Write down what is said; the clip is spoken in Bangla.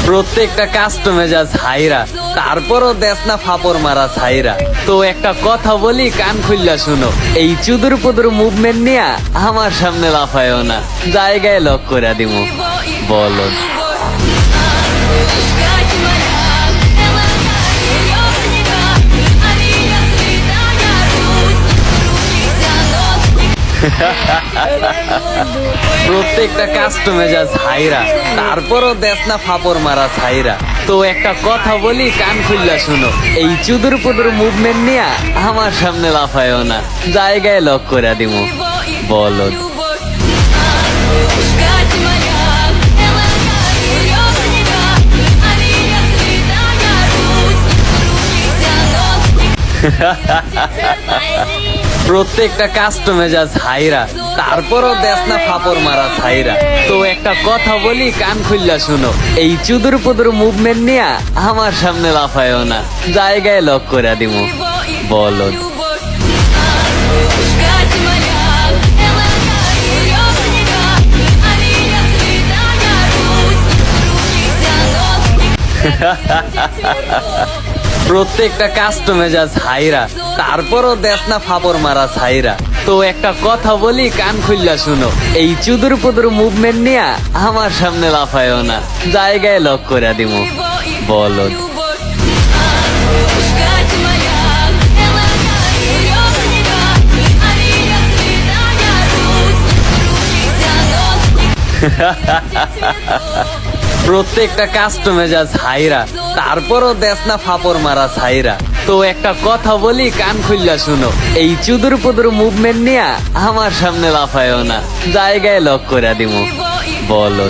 প্রত্যেকটা কাস্টমে যা ছাইরা, তারপরও দেশ না ফাপড় মারা ছাইরা। তো একটা কথা বলি, কান খুললা শুনো, এই চুদুর পুদুর মুভমেন্ট নিয়ে আমার সামনে লাফায়ও না, জায়গায় লক করে দিমু। বলো প্রত্যেকটা কাস্টমে যা ছাইরা, তারপরও দেশ না ফাপড় মারা ছাইরা। তো একটা কথা বলি, কান খুললা শুনো, এই চুদুর পুদুর মুভমেন্ট নিয়ে আমার সামনে লাফায়ও না, জায়গায় লক করে দিমু। বলো প্রত্যেকটা কাস্টমে যা ছাইরা, তারপরও দেশ না ফাপড় মারা ছাইরা। তো একটা কথা বলি, কান খুললা শুনো, এই চুদুর পুদুর মুভমেন্ট নিয়ে আমার সামনে লাফায়ও না, জায়গায় লক করে দিমু। বলো প্রত্যেকটা কাস্টমে যা ছাইরা, তারপরও দেশ না ফাপড় মারা ছাইরা। তো একটা কথা বলি, কান খুললা শুনো, এই চুদুর পুদুর মুভমেন্ট নিয়ে আমার সামনে লাফায়ও না, জায়গায় লক করে দিমু। বলো প্রত্যেকটা কাস্টমে যা ছাইরা, তারপরও দেশ না ফাপড় মারা ছাইরা। তো একটা কথা বলি, কান খুললা শুনো, এই চুদুর পুদুর মুভমেন্ট নিয়ে আমার সামনে লাফায়ও না, জায়গায় লক করে দিমু। বলো